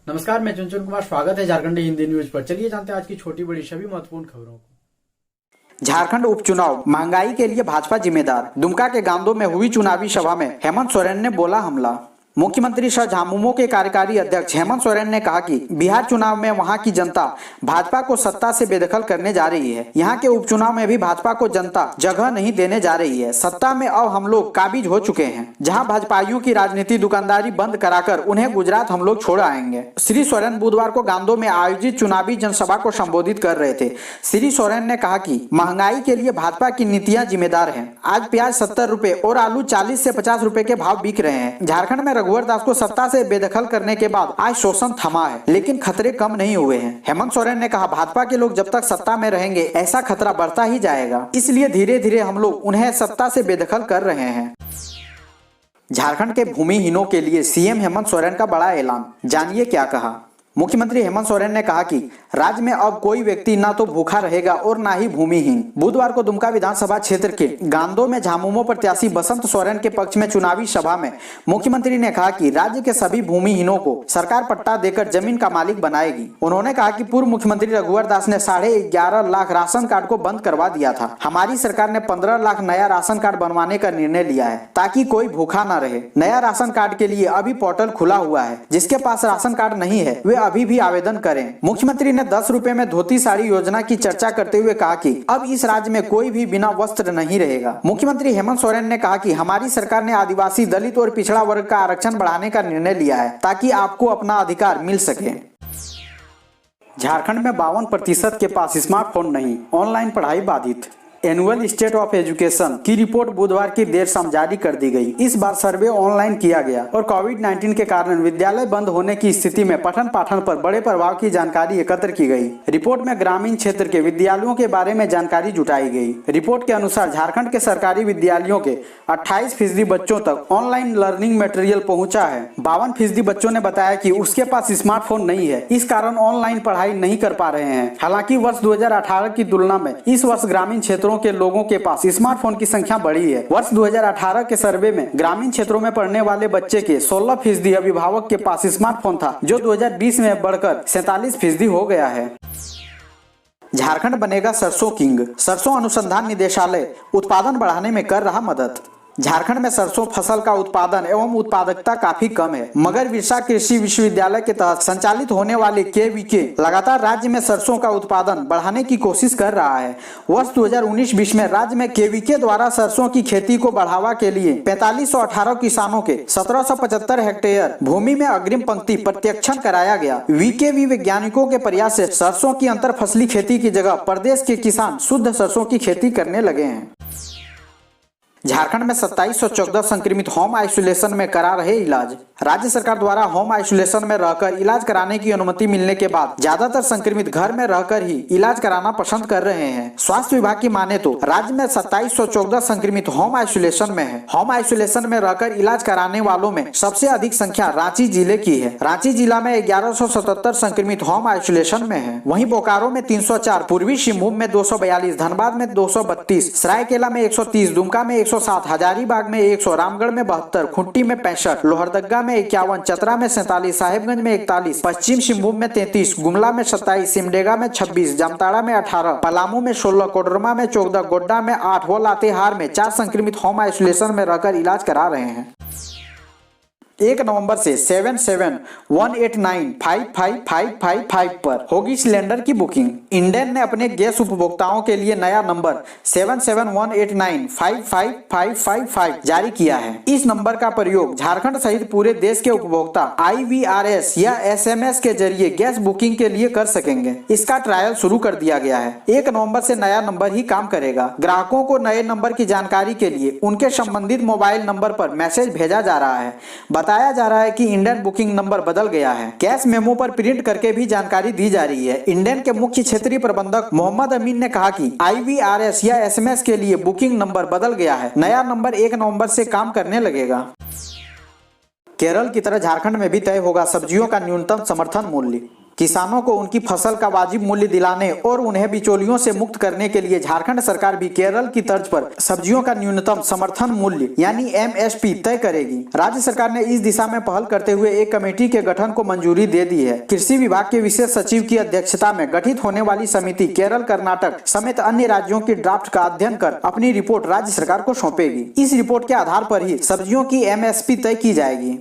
नमस्कार, मैं चुनचुन कुमार। स्वागत है झारखंड हिंदी न्यूज पर। चलिए जानते हैं आज की छोटी बड़ी सभी महत्वपूर्ण खबरों को। झारखंड उपचुनाव, महंगाई के लिए भाजपा जिम्मेदार। दुमका के गांधो में हुई चुनावी सभा में हेमंत सोरेन ने बोला हमला। मुख्यमंत्री सह झामुमो के कार्यकारी अध्यक्ष हेमंत सोरेन ने कहा कि बिहार चुनाव में वहां की जनता भाजपा को सत्ता से बेदखल करने जा रही है। यहां के उपचुनाव में भी भाजपा को जनता जगह नहीं देने जा रही है। सत्ता में अब हम लोग काबिज हो चुके हैं। जहां भाजपाइयों की राजनीति दुकानदारी बंद कराकर उन्हें गुजरात हम लोग छोड़ आएंगे। श्री सोरेन बुधवार को गांधो में आयोजित चुनावी जनसभा को संबोधित कर रहे थे। श्री सोरेन ने कहा कि महंगाई के लिए भाजपा की नीतियां जिम्मेदार हैं। आज प्याज 70 रुपए और आलू 40 से 50 रुपए के भाव बिक रहे हैं। झारखंड में रघुवर दास को सत्ता से बेदखल करने के बाद आज शोषण थमा है, लेकिन खतरे कम नहीं हुए हैं। हेमंत सोरेन ने कहा, भाजपा के लोग जब तक सत्ता में रहेंगे ऐसा खतरा बढ़ता ही जाएगा, इसलिए धीरे धीरे हम लोग उन्हें सत्ता से बेदखल कर रहे हैं। झारखंड के भूमिहीनों के लिए सीएम हेमंत सोरेन का बड़ा ऐलान। जानिए क्या कहा। मुख्यमंत्री हेमंत सोरेन ने कहा कि राज्य में अब कोई व्यक्ति ना तो भूखा रहेगा और ना ही भूमिहीन। बुधवार को दुमका विधानसभा क्षेत्र के गांधो में झामुमो प्रत्याशी बसंत सोरेन के पक्ष में चुनावी सभा में मुख्यमंत्री ने कहा कि राज्य के सभी भूमिहीनों को सरकार पट्टा देकर जमीन का मालिक बनाएगी। उन्होंने कहा कि पूर्व मुख्यमंत्री रघुवर दास ने 11.5 लाख राशन कार्ड को बंद करवा दिया था। हमारी सरकार ने 15 लाख नया राशन कार्ड बनवाने का निर्णय लिया है ताकि कोई भूखा न रहे। नया राशन कार्ड के लिए अभी पोर्टल खुला हुआ है। जिसके पास राशन कार्ड नहीं है वे अभी भी आवेदन करें। मुख्यमंत्री ने 10 रुपए में धोती साड़ी योजना की चर्चा करते हुए कहा कि अब इस राज्य में कोई भी बिना वस्त्र नहीं रहेगा। मुख्यमंत्री हेमंत सोरेन ने कहा कि हमारी सरकार ने आदिवासी, दलित और पिछड़ा वर्ग का आरक्षण बढ़ाने का निर्णय लिया है ताकि आपको अपना अधिकार मिल सके। झारखंड में 52% के पास स्मार्टफोन नहीं, ऑनलाइन पढ़ाई बाधित। एनुअल स्टेट ऑफ एजुकेशन की रिपोर्ट बुधवार की देर शाम जारी कर दी गई। इस बार सर्वे ऑनलाइन किया गया और कोविड-19 के कारण विद्यालय बंद होने की स्थिति में पठन पाठन पर बड़े प्रभाव की जानकारी एकत्र की गई। रिपोर्ट में ग्रामीण क्षेत्र के विद्यालयों के बारे में जानकारी जुटाई गई। रिपोर्ट के अनुसार झारखंड के सरकारी विद्यालयों के 28% बच्चों तक ऑनलाइन लर्निंग मटेरियल पहुँचा है। 52% बच्चों ने बताया कि उसके पास स्मार्टफोन नहीं है, इस कारण ऑनलाइन पढ़ाई नहीं कर पा रहे हैं। हालांकि वर्ष 2018 की तुलना में इस वर्ष ग्रामीण क्षेत्रों के लोगों के पास स्मार्टफोन की संख्या बढ़ी है। वर्ष 2018 के सर्वे में ग्रामीण क्षेत्रों में पढ़ने वाले बच्चे के 16% अभिभावक के पास स्मार्टफोन था, जो 2020 में बढ़कर 47% हो गया है। झारखंड बनेगा सरसों किंग। सरसों अनुसंधान निदेशालय उत्पादन बढ़ाने में कर रहा मदद। झारखंड में सरसों फसल का उत्पादन एवं उत्पादकता काफी कम है, मगर विरसा कृषि विश्वविद्यालय के तहत संचालित होने वाले केवीके लगातार राज्य में सरसों का उत्पादन बढ़ाने की कोशिश कर रहा है। वर्ष 2019-20 में राज्य में केवीके द्वारा सरसों की खेती को बढ़ावा के लिए 4518 किसानों के 1775 हेक्टेयर भूमि में अग्रिम पंक्ति प्रत्यक्षण कराया गया। वीकेवी वैज्ञानिकों के प्रयास से सरसों की अंतर फसली खेती की जगह प्रदेश के किसान शुद्ध सरसों की खेती करने लगे हैं। झारखंड में 2714 संक्रमित होम आइसोलेशन में करा रहे इलाज। राज्य सरकार द्वारा होम आइसोलेशन में रहकर इलाज कराने की अनुमति मिलने के बाद ज्यादातर संक्रमित घर में रहकर ही इलाज कराना पसंद कर रहे हैं। स्वास्थ्य विभाग की माने तो राज्य में 2714 संक्रमित होम आइसोलेशन में है। होम आइसोलेशन में रहकर इलाज कराने वालों में सबसे अधिक संख्या रांची जिले की है। रांची जिला में 1177 संक्रमित होम आइसोलेशन में है। वहीं बोकारो में 304, पूर्वी सिंहभूम में 242, धनबाद में 232, सरायकेला में 130, दुमका में 107, हजारीबाग में 100, रामगढ़ में 72, खुंटी में 65, लोहरदगा में 51, चतरा में 47, साहेबगंज में 41, पश्चिम सिंहभूम में 33, गुमला में 27, सिमडेगा में 26, जामताड़ा में 18, पलामू में 16, कोडरमा में 14, गोड्डा में 8 व लातेहार में 4 संक्रमित होम आइसोलेशन में रहकर इलाज करा रहे हैं। 1 नवंबर से 7718955555 पर होगी सिलेंडर की बुकिंग। इंडेन ने अपने गैस उपभोक्ताओं के लिए नया नंबर 7718955555 जारी किया है। इस नंबर का प्रयोग झारखंड सहित पूरे देश के उपभोक्ता IVRS या SMS के जरिए गैस बुकिंग के लिए कर सकेंगे। इसका ट्रायल शुरू कर दिया गया है। 1 नवंबर से नया नंबर ही काम करेगा। ग्राहकों को नए नंबर की जानकारी के लिए उनके संबंधित मोबाइल नंबर पर मैसेज भेजा जा रहा है। बताया जा रहा है कि इंडियन बुकिंग नंबर बदल गया है। कैश मेमो पर प्रिंट करके भी जानकारी दी जा रही है। इंडियन के मुख्य क्षेत्रीय प्रबंधक मोहम्मद अमीन ने कहा कि IVRS या SMS के लिए बुकिंग नंबर बदल गया है। नया नंबर 1 नवंबर से काम करने लगेगा। केरल की तरह झारखंड में भी तय होगा सब्जियों का न्यूनतम समर्थन मूल्य। किसानों को उनकी फसल का वाजिब मूल्य दिलाने और उन्हें बिचौलियों से मुक्त करने के लिए झारखंड सरकार भी केरल की तर्ज पर सब्जियों का न्यूनतम समर्थन मूल्य यानी MSP तय करेगी। राज्य सरकार ने इस दिशा में पहल करते हुए एक कमेटी के गठन को मंजूरी दे दी है। कृषि विभाग के विशेष सचिव की अध्यक्षता में गठित होने वाली समिति केरल, कर्नाटक समेत अन्य राज्यों की ड्राफ्ट का अध्ययन कर अपनी रिपोर्ट राज्य सरकार को सौंपेगी। इस रिपोर्ट के आधार पर ही सब्जियों की MSP तय की जाएगी।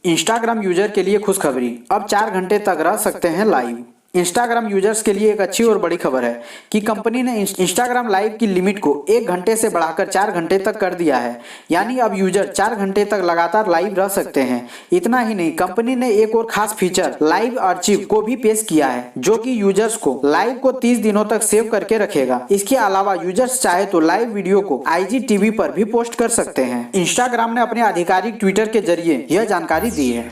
इंस्टाग्राम यूजर के लिए खुशखबरी, अब 4 घंटे तक रह सकते हैं लाइव। इंस्टाग्राम यूजर्स के लिए एक अच्छी और बड़ी खबर है कि कंपनी ने इंस्टाग्राम लाइव की लिमिट को 1 घंटे से बढ़ाकर 4 घंटे तक कर दिया है। यानी अब यूजर 4 घंटे तक लगातार लाइव रह सकते हैं। इतना ही नहीं, कंपनी ने एक और खास फीचर लाइव आर्चिव को भी पेश किया है, जो कि यूजर्स को लाइव को 30 दिनों तक सेव करके रखेगा। इसके अलावा यूजर्स चाहे तो लाइव वीडियो को IGTV पर भी पोस्ट कर सकते हैं। इंस्टाग्राम ने अपने आधिकारिक ट्विटर के जरिए यह जानकारी दी है।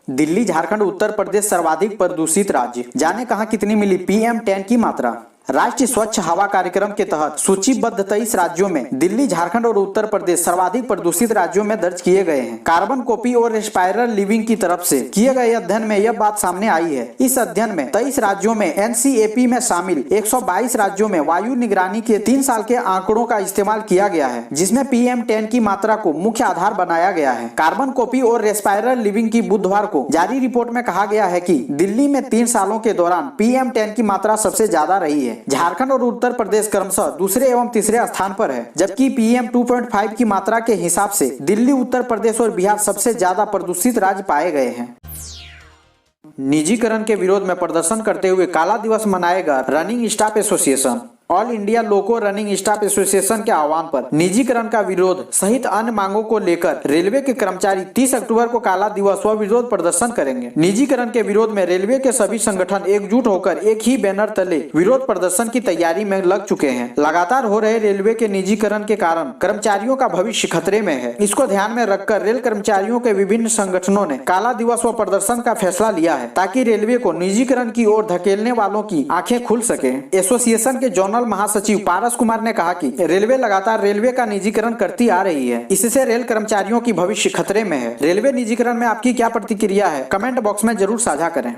दिल्ली, झारखंड, उत्तर प्रदेश सर्वाधिक प्रदूषित राज्य, जाने कहां कितनी मिली PM10 की मात्रा। राष्ट्रीय स्वच्छ हवा कार्यक्रम के तहत सूचीबद्ध 23 राज्यों में दिल्ली, झारखंड और उत्तर प्रदेश सर्वाधिक प्रदूषित राज्यों में दर्ज किए गए हैं। कार्बन कॉपी और रेस्पायरल लिविंग की तरफ से किए गए अध्ययन में यह बात सामने आई है। इस अध्ययन में 23 राज्यों में NCAP में शामिल 122 राज्यों में वायु निगरानी के 3 साल के आंकड़ों का इस्तेमाल किया गया है, जिसमें PM10 की मात्रा को मुख्य आधार बनाया गया है। कार्बन कॉपी और रेस्पायरल लिविंग की बुधवार को जारी रिपोर्ट में कहा गया है कि दिल्ली में 3 सालों के दौरान PM10 की मात्रा सबसे ज्यादा रही है। झारखंड और उत्तर प्रदेश क्रमशः दूसरे एवं तीसरे स्थान पर है, जबकि PM2.5 की मात्रा के हिसाब से दिल्ली, उत्तर प्रदेश और बिहार सबसे ज्यादा प्रदूषित राज्य पाए गए हैं। निजीकरण के विरोध में प्रदर्शन करते हुए काला दिवस मनाएगा running staff association. All India loco running staff association के आह्वान पर निजीकरण का विरोध सहित अन्य मांगों को लेकर रेलवे के कर्मचारी 30 अक्टूबर को काला दिवस व विरोध प्रदर्शन करेंगे। निजीकरण के विरोध में रेलवे के सभी संगठन एकजुट होकर एक ही बैनर तले विरोध प्रदर्शन की तैयारी में लग चुके हैं। लगातार हो रहे रेलवे के निजीकरण के कारण कर्मचारियों का भविष्य खतरे में है। इसको ध्यान में रखकर रेल कर्मचारियों के विभिन्न संगठनों ने काला दिवस व प्रदर्शन का फैसला लिया है, ताकि रेलवे को निजीकरण की ओर धकेलने वालों की आंखें खुल सके। एसोसिएशन के जोनल महासचिव पारस कुमार ने कहा कि रेलवे लगातार रेलवे का निजीकरण करती आ रही है, इससे रेल कर्मचारियों की भविष्य खतरे में है। रेलवे निजीकरण में आपकी क्या प्रतिक्रिया है, कमेंट बॉक्स में जरूर साझा करें।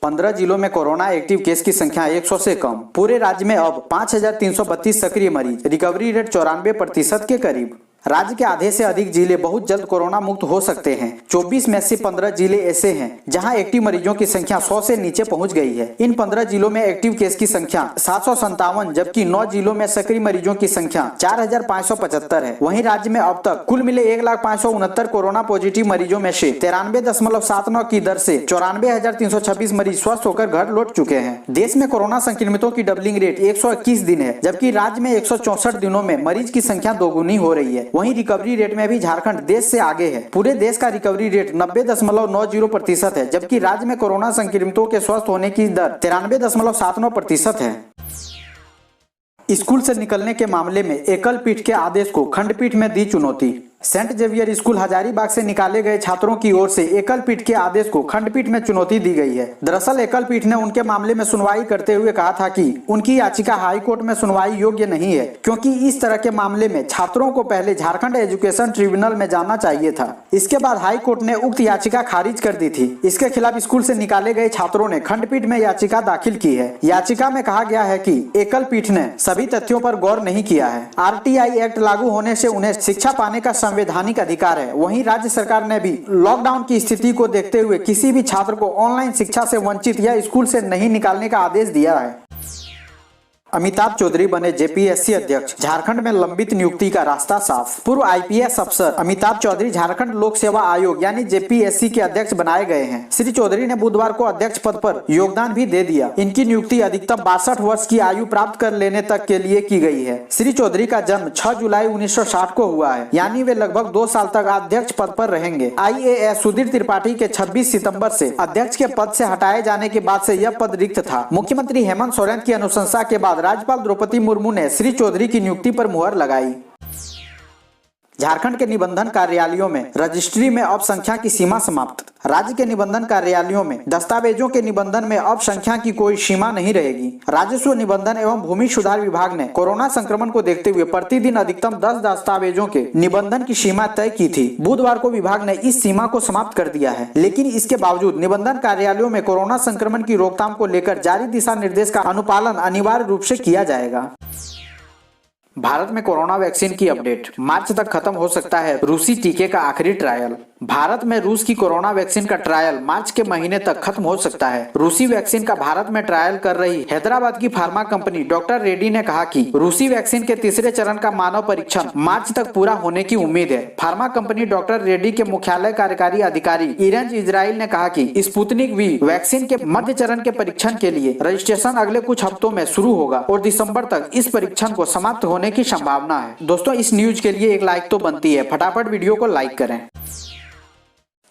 15 जिलों में कोरोना एक्टिव केस की संख्या 100 से कम। पूरे राज्य में अब 5332 सक्रिय मरीज, रिकवरी रेट 94% के करीब। राज्य के आधे से अधिक जिले बहुत जल्द कोरोना मुक्त हो सकते हैं। 24 में से 15 जिले ऐसे हैं जहां एक्टिव मरीजों की संख्या 100 से नीचे पहुंच गई है। इन 15 जिलों में एक्टिव केस की संख्या 757, जबकि 9 जिलों में सक्रिय मरीजों की संख्या 4575 है। वहीं राज्य में अब तक कुल मिले 1,569 कोरोना पॉजिटिव मरीजों में से 93.79 की दर से 94,326 मरीज स्वस्थ होकर घर लौट चुके हैं। देश में कोरोना संक्रमितों की डबलिंग रेट 121 दिन है, जबकि राज्य में 164 दिनों में मरीज की संख्या दोगुनी हो रही है। वहीं रिकवरी रेट में भी झारखंड देश से आगे है। पूरे देश का रिकवरी रेट 90.90% है, जबकि राज्य में कोरोना संक्रमितों के स्वस्थ होने की दर 93.79% है। स्कूल से निकलने के मामले में एकल पीठ के आदेश को खंडपीठ में दी चुनौती। सेंट जेवियर स्कूल हजारीबाग से निकाले गए छात्रों की ओर से एकल पीठ के आदेश को खंडपीठ में चुनौती दी गई है। दरअसल एकल पीठ ने उनके मामले में सुनवाई करते हुए कहा था कि उनकी याचिका हाई कोर्ट में सुनवाई योग्य नहीं है, क्योंकि इस तरह के मामले में छात्रों को पहले झारखंड एजुकेशन ट्रिब्यूनल में जाना चाहिए था। इसके बाद हाई कोर्ट ने उक्त याचिका खारिज कर दी थी। इसके खिलाफ स्कूल से निकाले गए छात्रों ने खंडपीठ में याचिका दाखिल की है। याचिका में कहा गया है कि एकल पीठ ने सभी तथ्यों पर गौर नहीं किया है। RTI एक्ट लागू होने से उन्हें शिक्षा पाने का संवैधानिक अधिकार है। वहीं राज्य सरकार ने भी लॉकडाउन की स्थिति को देखते हुए किसी भी छात्र को ऑनलाइन शिक्षा से वंचित या स्कूल से नहीं निकालने का आदेश दिया है। अमिताभ चौधरी बने JPSC अध्यक्ष, झारखंड में लंबित नियुक्ति का रास्ता साफ। पूर्व IPS अफसर अमिताभ चौधरी झारखंड लोक सेवा आयोग यानी JPSC के अध्यक्ष बनाए गए हैं। श्री चौधरी ने बुधवार को अध्यक्ष पद पर योगदान भी दे दिया। इनकी नियुक्ति अधिकतम 62 वर्ष की आयु प्राप्त कर लेने तक के लिए की गई है। श्री चौधरी का जन्म 6 जुलाई 1960 को हुआ है, यानी वे लगभग 2 साल तक अध्यक्ष पद पर रहेंगे। IAS सुधीर त्रिपाठी के 26 सितंबर से अध्यक्ष के पद से हटाए जाने के बाद से यह पद रिक्त था। मुख्यमंत्री हेमंत सोरेन की अनुशंसा के बाद राज्यपाल द्रौपदी मुर्मू ने श्री चौधरी की नियुक्ति पर मुहर लगाई। झारखंड के निबंधन कार्यालयों में रजिस्ट्री में अब संख्या की सीमा समाप्त। राज्य के निबंधन कार्यालयों में दस्तावेजों के निबंधन में अब संख्या की कोई सीमा नहीं रहेगी। राजस्व निबंधन एवं भूमि सुधार विभाग ने कोरोना संक्रमण को देखते हुए प्रतिदिन अधिकतम 10 दस्तावेजों के निबंधन की सीमा तय की थी। बुधवार को विभाग ने इस सीमा को समाप्त कर दिया है, लेकिन इसके बावजूद निबंधन कार्यालयों में कोरोना संक्रमण की रोकथाम को लेकर जारी दिशा निर्देश का अनुपालन अनिवार्य रूप से किया जाएगा। भारत में कोरोना वैक्सीन की अपडेट। मार्च तक खत्म हो सकता है रूसी टीके का आखिरी ट्रायल। भारत में रूस की कोरोना वैक्सीन का ट्रायल मार्च के महीने तक खत्म हो सकता है। रूसी वैक्सीन का भारत में ट्रायल कर रही हैदराबाद की फार्मा कंपनी डॉक्टर रेड्डी ने कहा कि रूसी वैक्सीन के तीसरे चरण का मानव परीक्षण मार्च तक पूरा होने की उम्मीद है। फार्मा कंपनी डॉक्टर रेड्डी के मुख्यालय कार्यकारी अधिकारी इरेंज इजराइल ने कहा कि स्पुतनिक वी वैक्सीन के मध्य चरण के परीक्षण के लिए रजिस्ट्रेशन अगले कुछ हफ्तों में शुरू होगा और दिसंबर तक इस परीक्षण को समाप्त होने की संभावना है। दोस्तों, इस न्यूज के लिए एक लाइक तो बनती है, फटाफट वीडियो को लाइक करें।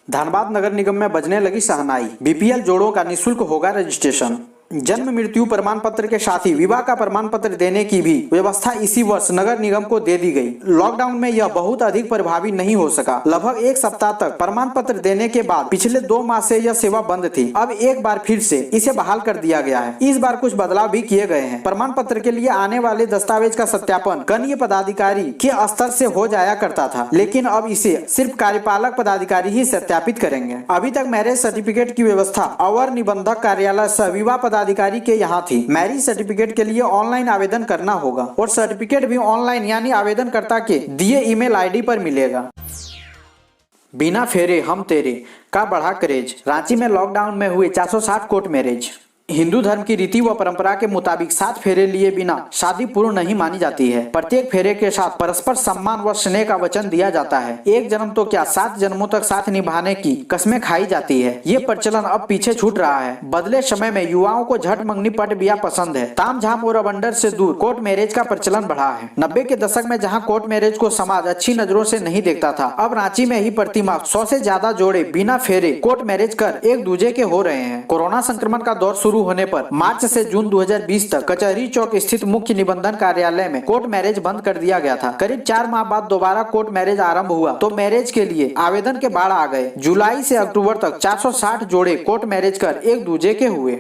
धनबाद नगर निगम में बजने लगी शहनाई। बीपीएल जोड़ों का निःशुल्क होगा रजिस्ट्रेशन। जन्म मृत्यु प्रमाण पत्र के साथ ही विवाह का प्रमाण पत्र देने की भी व्यवस्था इसी वर्ष नगर निगम को दे दी गई। लॉकडाउन में यह बहुत अधिक प्रभावी नहीं हो सका। लगभग एक सप्ताह तक प्रमाण पत्र देने के बाद पिछले 2 माह से यह सेवा बंद थी। अब एक बार फिर से इसे बहाल कर दिया गया है। इस बार कुछ बदलाव भी किए गए हैं। प्रमाण पत्र के लिए आने वाले दस्तावेज का सत्यापन कनीय पदाधिकारी के स्तर से हो जाया करता था, लेकिन अब इसे सिर्फ कार्यपालक पदाधिकारी ही सत्यापित करेंगे। अभी तक मैरिज सर्टिफिकेट की व्यवस्था अवर निबंधक कार्यालय सह विवाह पदाधिकारी के यहाँ थी। मैरिज सर्टिफिकेट के लिए ऑनलाइन आवेदन करना होगा और सर्टिफिकेट भी ऑनलाइन यानी आवेदनकर्ता के दिए ईमेल आईडी पर मिलेगा। बिना फेरे हम तेरे का बढ़ा क्रेज। रांची में लॉकडाउन में हुए 460 कोर्ट मैरिज। हिंदू धर्म की रीति व परंपरा के मुताबिक 7 फेरे लिए बिना शादी पूर्ण नहीं मानी जाती है। प्रत्येक फेरे के साथ परस्पर सम्मान व स्नेह का वचन दिया जाता है। एक जन्म तो क्या 7 जन्मों तक साथ निभाने की कस्में खाई जाती है। ये प्रचलन अब पीछे छूट रहा है। बदले समय में युवाओं को झट मंगनी पट ब्याह पसंद है। तामझाम और अबंडर से दूर कोर्ट मैरिज का प्रचलन बढ़ा है। 90 के दशक में जहाँ कोर्ट मैरिज को समाज अच्छी नजरों से नहीं देखता था, अब रांची में ही प्रतिमाह 100 से ज्यादा जोड़े बिना फेरे कोर्ट मैरिज कर एक दूजे के हो रहे हैं। कोरोना संक्रमण का दौर शुरू होने पर मार्च से जून 2020 तक कचहरी चौक स्थित मुख्य निबंधन कार्यालय में कोर्ट मैरिज बंद कर दिया गया था। करीब 4 माह बाद दोबारा कोर्ट मैरिज आरंभ हुआ तो मैरिज के लिए आवेदन के बाढ़ आ गए। जुलाई से अक्टूबर तक 460 जोड़े कोर्ट मैरिज कर एक दूजे के हुए।